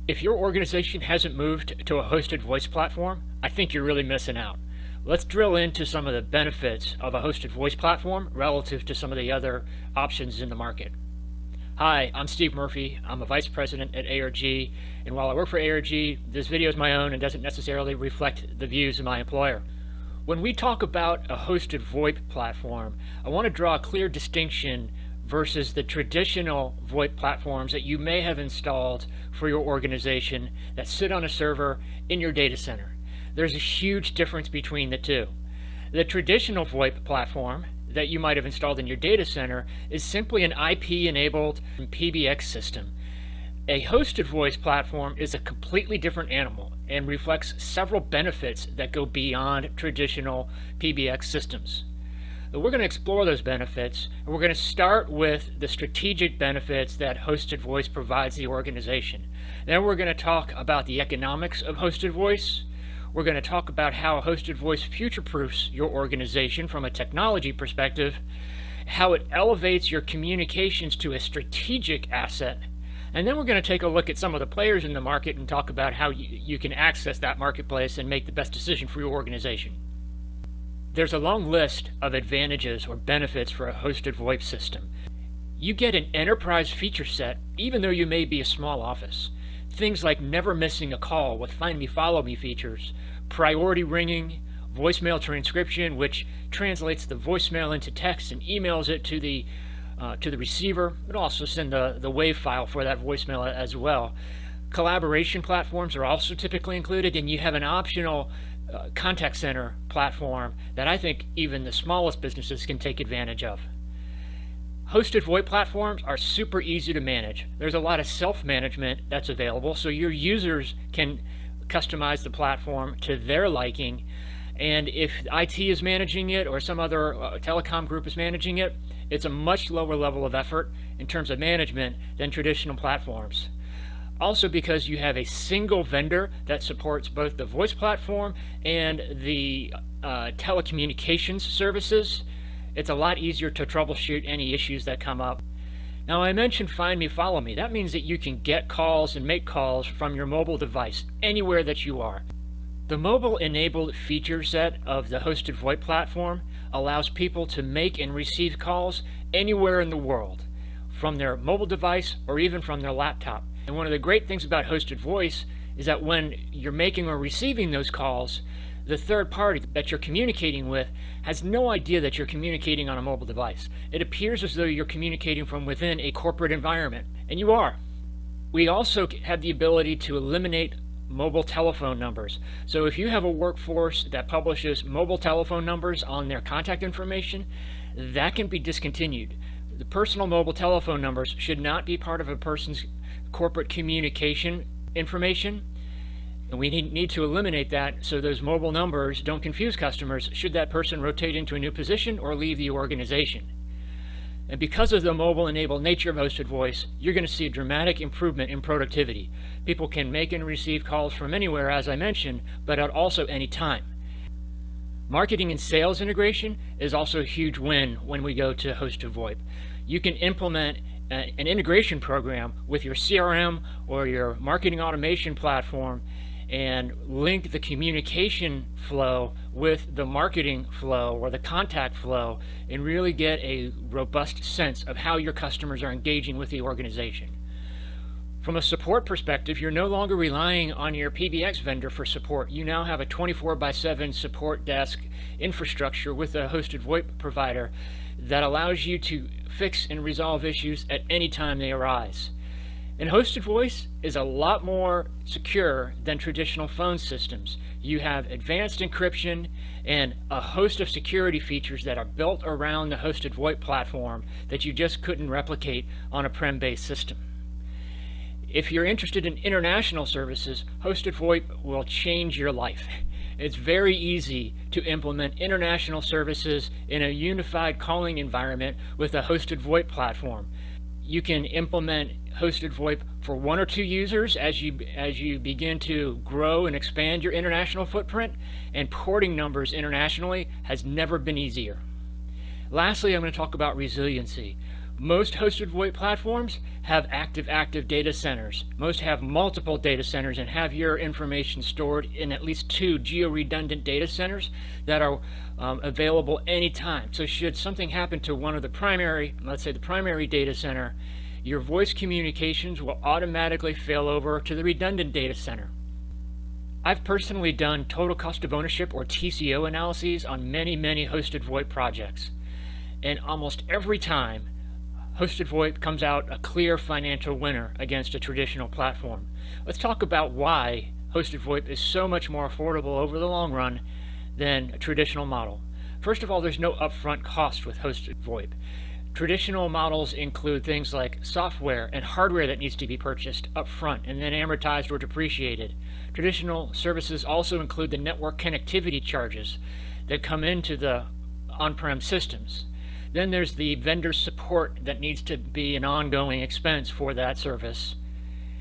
If your organization hasn't moved to a hosted voice platform, I think you're really missing out. Let's drill into some of the benefits of a hosted voice platform relative to some of the other options in the market. Hi, I'm Steve Murphy. I'm a Vice President at ARG, and while I work for ARG, this video is my own and doesn't necessarily reflect the views of my employer. When we talk about a hosted VoIP platform, I want to draw a clear distinction versus the traditional VoIP platforms that you may have installed for your organization that sit on a server in your data center. There's a huge difference between the two. The traditional VoIP platform that you might have installed in your data center is simply an IP-enabled PBX system. A hosted voice platform is a completely different animal and reflects several benefits that go beyond traditional PBX systems. We're going to explore those benefits, and we're going to start with the strategic benefits that hosted voice provides the organization. Then we're going to talk about the economics of hosted voice. We're going to talk about how hosted voice future-proofs your organization from a technology perspective, how it elevates your communications to a strategic asset, and then we're going to take a look at some of the players in the market and talk about how you can access that marketplace and make the best decision for your organization. There's a long list of advantages or benefits for a hosted VoIP system. You get an enterprise feature set even though you may be a small office. Things like never missing a call with Find Me, Follow Me features, priority ringing, voicemail transcription, which translates the voicemail into text and emails it to the receiver. It'll also send the WAV file for that voicemail as well. Collaboration platforms are also typically included, and you have an optional contact center platform that I think even the smallest businesses can take advantage of. Hosted VoIP platforms are super easy to manage. There's a lot of self-management that's available, so your users can customize the platform to their liking, and if IT is managing it or some other telecom group is managing it, it's a much lower level of effort in terms of management than traditional platforms. Also, because you have a single vendor that supports both the voice platform and the telecommunications services, it's a lot easier to troubleshoot any issues that come up. Now, I mentioned Find Me, Follow Me. That means that you can get calls and make calls from your mobile device anywhere that you are. The mobile-enabled feature set of the hosted VoIP platform allows people to make and receive calls anywhere in the world, from their mobile device or even from their laptop. And one of the great things about hosted voice is that when you're making or receiving those calls, the third party that you're communicating with has no idea that you're communicating on a mobile device. It appears as though you're communicating from within a corporate environment, and you are. We also have the ability to eliminate mobile telephone numbers. So if you have a workforce that publishes mobile telephone numbers on their contact information, that can be discontinued. The personal mobile telephone numbers should not be part of a person's corporate communication information, and we need to eliminate that so those mobile numbers don't confuse customers should that person rotate into a new position or leave the organization. And because of the mobile-enabled nature of hosted voice, you're going to see a dramatic improvement in productivity. People can make and receive calls from anywhere, as I mentioned, but at also any time. Marketing and sales integration is also a huge win when we go to hosted VoIP. You can implement an integration program with your CRM or your marketing automation platform and link the communication flow with the marketing flow or the contact flow and really get a robust sense of how your customers are engaging with the organization. From a support perspective, you're no longer relying on your PBX vendor for support. You now have a 24/7 support desk infrastructure with a hosted VoIP provider that allows you to fix and resolve issues at any time they arise. And hosted voice is a lot more secure than traditional phone systems. You have advanced encryption and a host of security features that are built around the hosted VoIP platform that you just couldn't replicate on a prem-based system. If you're interested in international services, hosted VoIP will change your life. It's very easy to implement international services in a unified calling environment with a hosted VoIP platform. You can implement hosted VoIP for 1 or 2 users as you begin to grow and expand your international footprint, and porting numbers internationally has never been easier. Lastly, I'm going to talk about resiliency. Most hosted VoIP platforms have active data centers. Most have multiple data centers and have your information stored in at least 2 geo-redundant data centers that are available anytime. So should something happen to one of the primary, let's say the primary data center, your voice communications will automatically fail over to the redundant data center. I've personally done total cost of ownership or TCO analyses on many hosted VoIP projects. And almost every time, hosted VoIP comes out a clear financial winner against a traditional platform. Let's talk about why hosted VoIP is so much more affordable over the long run than a traditional model. First of all, there's no upfront cost with hosted VoIP. Traditional models include things like software and hardware that needs to be purchased up front and then amortized or depreciated. Traditional services also include the network connectivity charges that come into the on-prem systems. Then there's the vendor support that needs to be an ongoing expense for that service.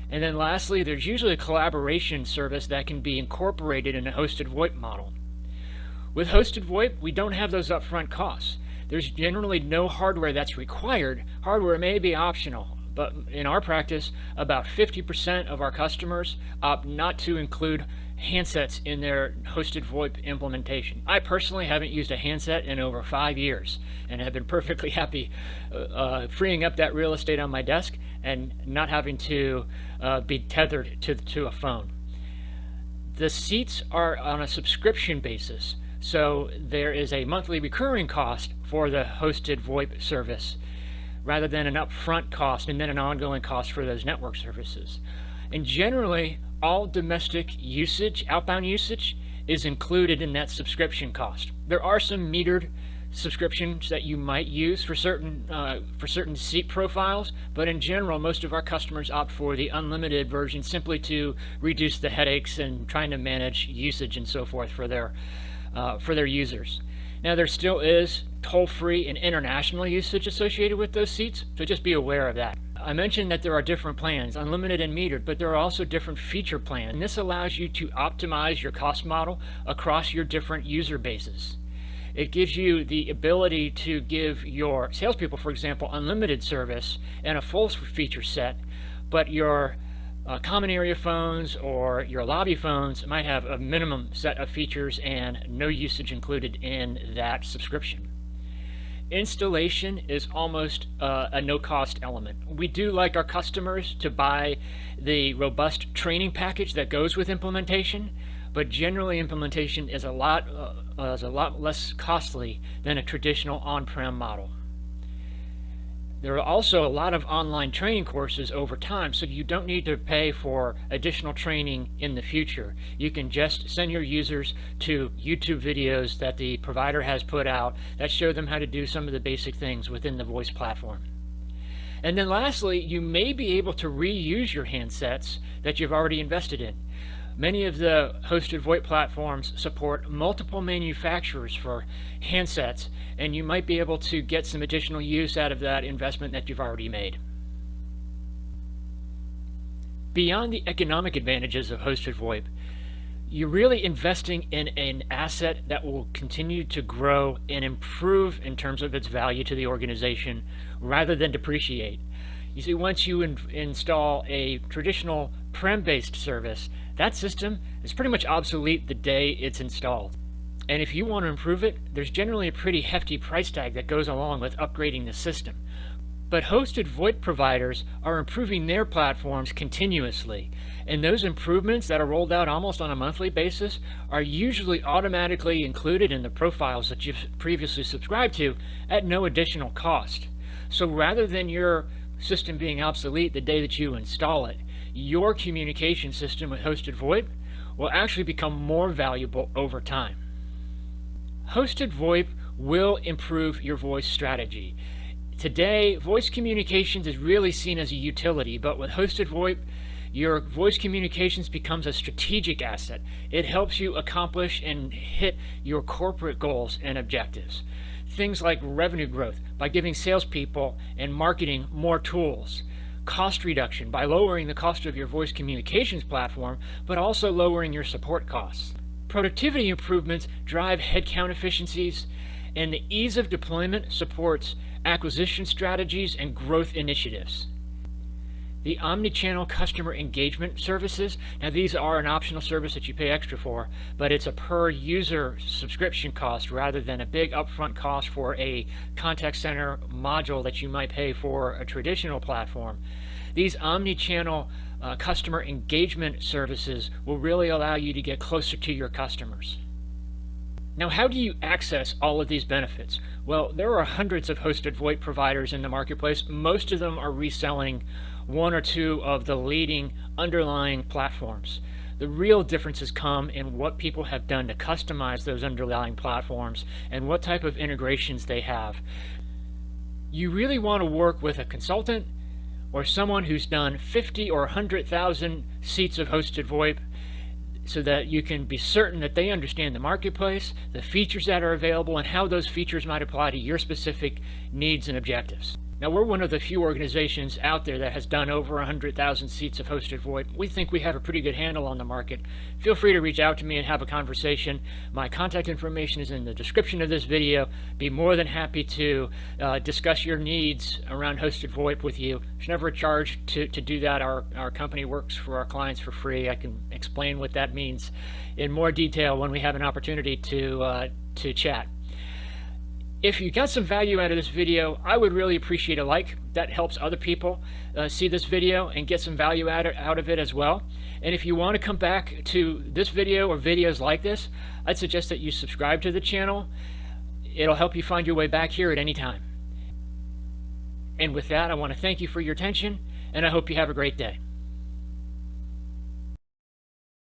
And then lastly, there's usually a collaboration service that can be incorporated in a hosted VoIP model. With hosted VoIP, we don't have those upfront costs. There's generally no hardware that's required. Hardware may be optional, but in our practice, about 50% of our customers opt not to include handsets in their hosted VoIP implementation. I personally haven't used a handset in over 5 years and have been perfectly happy freeing up that real estate on my desk and not having to be tethered to a phone. The seats are on a subscription basis, so there is a monthly recurring cost for the hosted VoIP service rather than an upfront cost and then an ongoing cost for those network services. And generally, all domestic usage, outbound usage, is included in that subscription cost. There are some metered subscriptions that you might use for certain seat profiles, but in general, most of our customers opt for the unlimited version simply to reduce the headaches and trying to manage usage and so forth for their users. Now, there still is toll-free and international usage associated with those seats, so just be aware of that. I mentioned that there are different plans, unlimited and metered, but there are also different feature plans. And this allows you to optimize your cost model across your different user bases. It gives you the ability to give your salespeople, for example, unlimited service and a full feature set, but your common area phones or your lobby phones might have a minimum set of features and no usage included in that subscription. Installation is almost a no-cost element. We do like our customers to buy the robust training package that goes with implementation, but generally implementation is a lot less costly than a traditional on-prem model. There are also a lot of online training courses over time, so you don't need to pay for additional training in the future. You can just send your users to YouTube videos that the provider has put out that show them how to do some of the basic things within the voice platform. And then lastly, you may be able to reuse your handsets that you've already invested in. Many of the hosted VoIP platforms support multiple manufacturers for handsets, and you might be able to get some additional use out of that investment that you've already made. Beyond the economic advantages of hosted VoIP, you're really investing in an asset that will continue to grow and improve in terms of its value to the organization rather than depreciate. You see, once you install a traditional prem-based service, that system is pretty much obsolete the day it's installed. And if you want to improve it, there's generally a pretty hefty price tag that goes along with upgrading the system. But hosted VoIP providers are improving their platforms continuously, and those improvements that are rolled out almost on a monthly basis are usually automatically included in the profiles that you've previously subscribed to at no additional cost. So rather than your system being obsolete the day that you install it, your communication system with hosted VoIP will actually become more valuable over time. Hosted VoIP will improve your voice strategy. Today, voice communications is really seen as a utility, but with hosted VoIP, your voice communications becomes a strategic asset. It helps you accomplish and hit your corporate goals and objectives. Things like revenue growth by giving salespeople and marketing more tools. Cost reduction by lowering the cost of your voice communications platform, but also lowering your support costs. Productivity improvements drive headcount efficiencies, and the ease of deployment supports acquisition strategies and growth initiatives. The omni-channel customer engagement services, now these are an optional service that you pay extra for, but it's a per user subscription cost rather than a big upfront cost for a contact center module that you might pay for a traditional platform. These omni-channel customer engagement services will really allow you to get closer to your customers. Now, how do you access all of these benefits? Well, there are hundreds of hosted VoIP providers in the marketplace. Most of them are reselling one or two of the leading underlying platforms. The real differences come in what people have done to customize those underlying platforms and what type of integrations they have. You really want to work with a consultant or someone who's done 50 or 100,000 seats of hosted VoIP, so that you can be certain that they understand the marketplace, the features that are available, and how those features might apply to your specific needs and objectives. Now, we're one of the few organizations out there that has done over 100,000 seats of hosted VoIP. We think we have a pretty good handle on the market. Feel free to reach out to me and have a conversation. My contact information is in the description of this video. Be more than happy to discuss your needs around hosted VoIP with you. There's never a charge to do that. Our company works for our clients for free. I can explain what that means in more detail when we have an opportunity to chat. If you got some value out of this video, I would really appreciate a like. That helps other people see this video and get some value out of it as well. And if you want to come back to this video or videos like this, I'd suggest that you subscribe to the channel. It'll help you find your way back here at any time. And with that, I want to thank you for your attention, and I hope you have a great day.